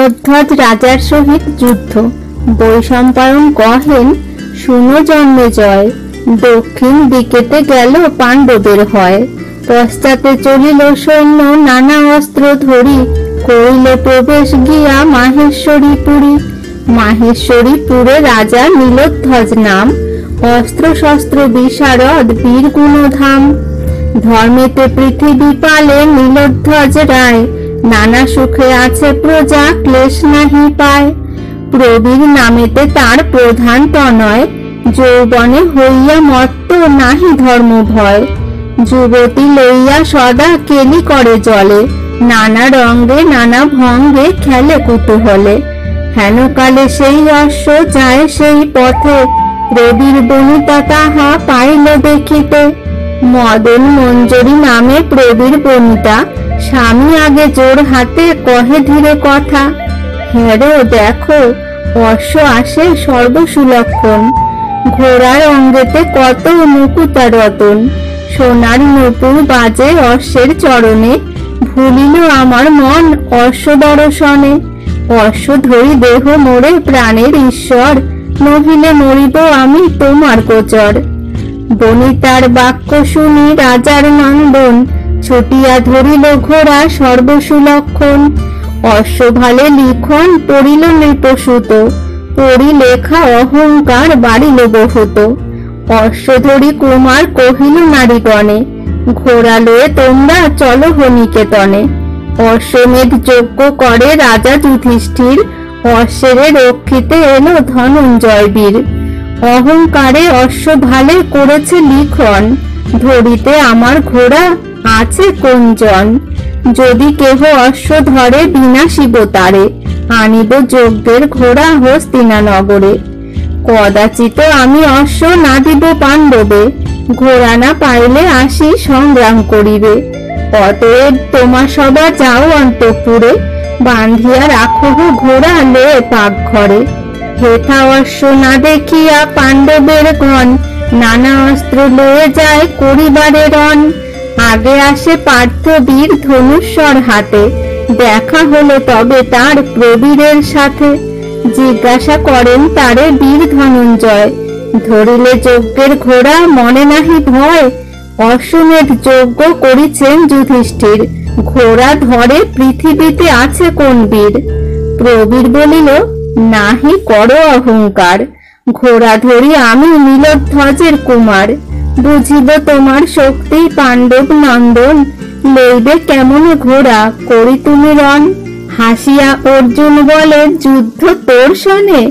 নীলোধ্বজ রাজার সহিত যুদ্ধ। বৈশম্পায়ন কহেন, শুনো জন্মেজয়, দক্ষিণ দিকেতে গেল পাণ্ডবের হয়। পশ্চাতে চলিল সৈন্য নানা অস্ত্র ধরি, করিল প্রবেশ গিয়া মাহেশ্বরীপুরী। মাহেশ্বরীপুরে রাজা নীলোধ্বজ নাম, অস্ত্র শস্ত্র বিশারদ বীর গুণধাম। ধর্মেতে পৃথিবী পালে নীলোধ্বজ রায়, নানা সুখে আছে প্রজা ক্লেশ নাহি পায়। প্রবীর নামেতে তার প্রধান তনয়, যৌবনে হইয়া মত্ত নাহি ধর্ম ভয়। যুবতী লইয়া সদা কেলি করে জলে, নানা রঙ্গে নানা ভঙ্গে খেলে কুতূহলে। হেনকালে সেই অশ্ব যায় সেই পথে, প্রবীর বনিতা তাহা পাইল দেখিতে। মদন মঞ্জরি নামে প্রবীর বনিতা, স্বামী আগে জোর হাতে কহে ধীরে কথা। হেরো দেখো, অশ্ব আসে সর্বসুলক্ষণ, ঘোড়ার অঙ্গেতে কত মুকুতা রতন। সোনার নূপুর বাজে অশ্বের চরণে, ভুলিল আমার মন অশ্ব দর্শনে। অশ্ব ধরি দেহ মোরে প্রাণের ঈশ্বর, নহিলে মরিব আমি তোমার গোচর। বনিতার বাক্য শুনি রাজার নন্দন, ছুটিয়া ধরিল ঘোড়া সর্বসুলক্ষণ। অশ্ব ভালে লিখন পড়িল নৃপসুত, পড়ি লেখা অহংকার বাড়িল বহুত। অশ্ব ধরি কুমার কহিল নারীগণে, ঘোড়া লয়ে তোমরা চলো হনিকেতনে। অশ্বমেধ যজ্ঞ করে রাজা যুধিষ্ঠির, অশ্বেরে রক্ষিতে এলো ধনঞ্জয় বীর। অহংকারে অশ্ব ভালে করেছে লিখন, ধরিতে আমার ঘোড়া আছে কোনজন। যদি কেহ অশ্ব ধরে বিনাশিব তারে, আনিব যজ্ঞের ঘোড়া হস্তিনা নগরে। কদাচিত আমি অশ্ব না দিব পাণ্ডবে, ঘোড়া না পাইলে আসি সংগ্রাম করিবে। অতএব তোমা সবা যাও অন্তঃপুরে, বান্ধিয়া রাখো ঘোড়া লয়ে পাক ঘরে। হেথা অশ্ব না দেখিয়া পাণ্ডবের গণ, নানা অস্ত্র লয়ে যায় করিবারে রণ। আগে আসে পার্থ বীর ধনুস্বর হাতে, দেখা হলো তবে তার প্রবীরের সাথে। জিজ্ঞাসা করেন তারে বীর ধনঞ্জয়, ধরিলে যজ্ঞের ঘোড়া মনে নাহি ভয়। অশ্বমেধ যজ্ঞ করিছেন যুধিষ্ঠির, ঘোড়া ধরে পৃথিবীতে আছে কোন বীর। প্রবীর বলিল, নাহি করো অহংকার, ঘোড়া ধরি আমি নীলোধ্বজের কুমার। বুঝিব তোমার শক্তি পাণ্ডব নন্দন, লইবে কেমন ঘোড়া করি তুমি রণ। হাসিয়া অর্জুন বলে, যুদ্ধ তোর সনে,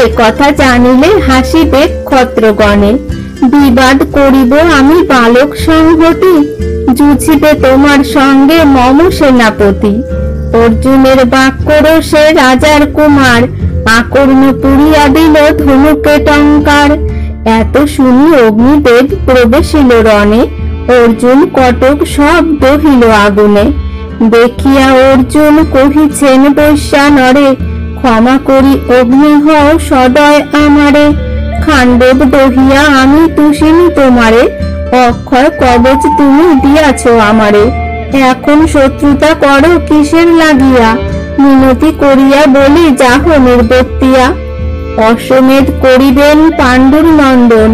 এ কথা জানিলে হাসিবে ক্ষত্রগণে। বিবাদ করিব আমি বালক সংহতি, যুঝিবে তোমার সঙ্গে মম সেনাপতি। অর্জুনের বাক্য রোষে রাজার কুমার, আকর্ণ পুরিয়া দিল ধনুকে টঙ্কার। এত শুনি অগ্নিদেব প্রবেশিল রণে, অর্জুন কটক সব দহিল আগুনে। দেখিয়া অর্জুন কহিছেন বৈশ্যানরে, ক্ষমা করি অগ্নি হও সদয় আমারে। খাণ্ডব দহিয়া আমি তুষিনি তোমারে, অক্ষয় কবচ তুমি দিয়াছ আমারে। এখন শত্রুতা করো কিসের লাগিয়া, মিনতি করিয়া বলি যাহ নির্বর্তিয়া। অশ্বমেধ করিবেন পাণ্ডুর নন্দন,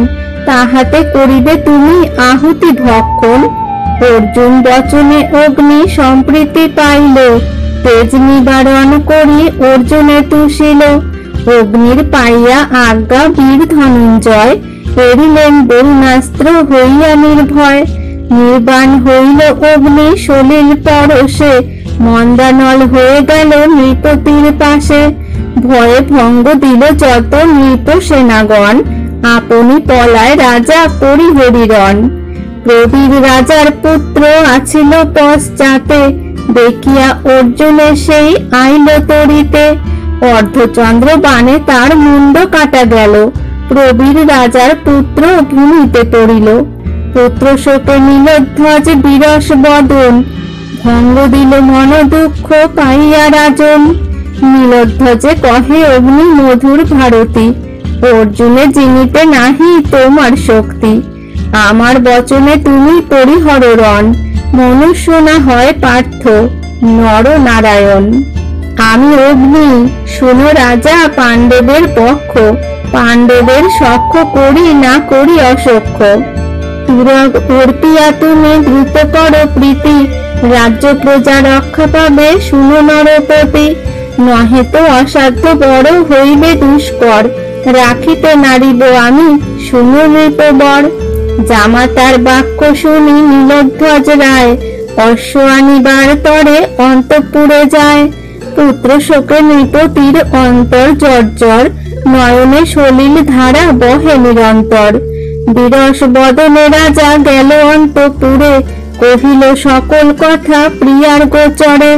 তাহাতে করিবে তুমি আহুতি ভক্ষণ। অর্জুন বচনে অগ্নি সম্প্রীতি পাইল, তেজ নিবারণ করি অর্জুনে তুষিল। অগ্নির পাইয়া আজ্ঞা বীর ধনঞ্জয়, এড়িলেন বরুণাস্ত্র হইয়া নির্ভয়। নির্বাণ হইল অগ্নি সলিল পরশে, মন্দানল হয়ে গেল নৃপতির পাশে। ভয়ে ভঙ্গ দিল যত নৃপ সেনাগণ, আপনি পলায় রাজা পরিহরিরণ। প্রবীর রাজার পুত্র আছিল পশ্চাতে, দেখিয়া অর্জুনে সেই আইল তরিতে। অর্ধচন্দ্র বাণে তার মুন্ড কাটা গেল, প্রবীর রাজার পুত্র ভূমিতে পড়িল। পুত্র শোকে নীলোধ্বজ বিরস বদন, ভঙ্গ দিল মন দুঃখ পাইয়া রাজন। নীলোধ্বজে কহে অগ্নি মধুর ভারতী, অর্জুনে জিনিতে নাহি তোমার শক্তি। আমার বচনে তুমি পরিহর রণ, মনুষ্য না হয় পার্থ নর নারায়ণ। আমি অগ্নি, শুনো রাজা পাণ্ডবের পক্ষ, পাণ্ডবের সখ্য করি না করি অসখ্য। তুরগ অর্পিয়া তুমি দ্রুত করো প্রীতি, রাজ্য প্রজা রক্ষা পাবে শুনো নরপতি। নহে তো অসাধ্য বড় হইবে দুষ্কর, রাখিতে নারিব আমি শুনো নৃপবর। জামাতার বাক্য শুনি নীলধ্বজ রায়, অশ্ব আনিবার তরে অন্তঃপুরে যায়। পুত্র শোকে নৃপতির অন্তর জর্জর, নয়নে সলিল ধারা বহে নিরন্তর। বিরস বদনে রাজা গেল অন্তঃপুরে, কহিল সকল কথা প্রিয়ার গোচরে।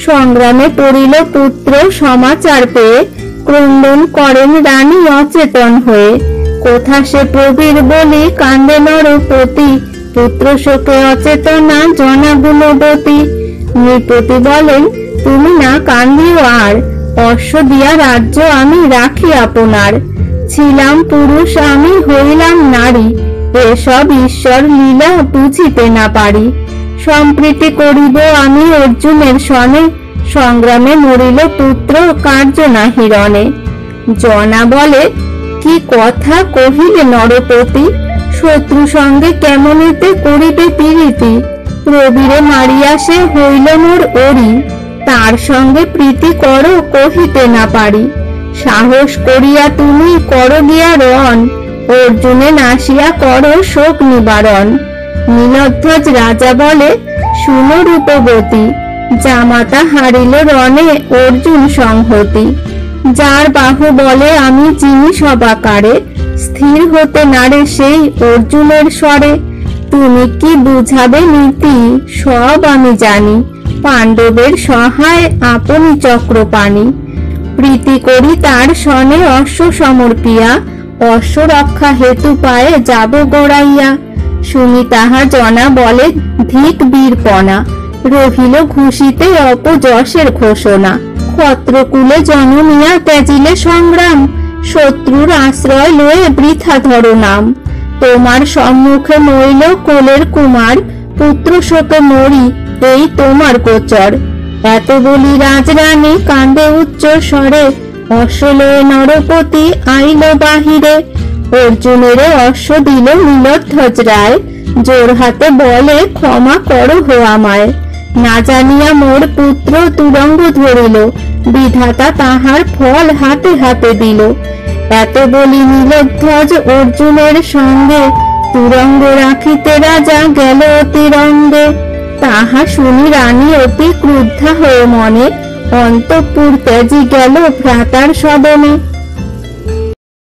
সংগ্রামে পড়িল পুত্র সমাচার পেয়ে, ক্রন্দন করেন রানী অচেতন হয়ে। কোথা সে প্রবীর বলি কান্দে নরপতি, পুত্র শোকে অচেতনা জনা গুণবতী। নৃপতি বলেন তুমি না কান্দিও আর, অশ্ব দিয়া রাজ্য আমি রাখি আপনার। ছিলাম পুরুষ আমি হইলাম নারী, এসব ঈশ্বর লীলা বুঝিতে না পারি। সম্প্রীতি করিব আমি অর্জুনের সনে, সংগ্রামে মরিল পুত্র কার্য নাহি রণে। জনা বলে কি কথা কহিলে নরপতি, শত্রু সঙ্গে কেমনেতে করিবে প্রীতি। প্রবীরে মারিয়া সে হইল মোর ওরি, তার সঙ্গে প্রীতি করো কহিতে না পারি। সাহস করিয়া তুমি করো গিয়া রণ, অর্জুনে নাসিয়া করো শোক নিবারণ। নীলধ্বজ রাজা বলে শুনো রূপবতী, জামাতা হারিল রণে অর্জুন সংহতি। যার বাহু বলে আমি চিনি সবাকারে, স্থির হতে নারে সেই অর্জুনের স্বরে। তুমি কি বুঝাবে নীতি সব আমি জানি, পাণ্ডবের সহায় আপনি চক্রপাণি। প্রীতি করি তার সনে অশ্ব সমর্পিয়া, অশ্ব রক্ষা হেতু পায়ে যাব গড়াইয়া। শুনি তাহা জনা বলে ধিক বীরপনা, রহিল ঘুষিতে অপযশের ঘোষণা। ক্ষত্রকুলে জনমিয়া ত্যাজিলে সংগ্রাম, শত্রুর আশ্রয় লয়ে বৃথা ধরো নাম। তোমার সম্মুখে মরিল কোলের কুমার, পুত্র শোকে মরি এই তোমার গোচর। এত বলি রাজরানী কান্দে উচ্চ স্বরে, অশ্ব লয়ে নরপতি আইল বাহিরে। অর্জুনের অশ্ব দিল নীলধ্বজ রায়, জোর হাতে বলে ক্ষমা করো হো আমায়। না জানিয়া মোর পুত্র তুরঙ্গ ধরিল, বিধাতা তাহার ফল হাতে হাতে দিল। এত বলি নীলধ্বজ অর্জুনের সঙ্গে, তুরঙ্গ রাখিতে রাজা গেল অতিরঙ্গে। তাহা শুনি রানী অতি ক্রুদ্ধা হয়ে মনে, অন্তঃপুর ত্যাজি গেল ভ্রাতার সদনে।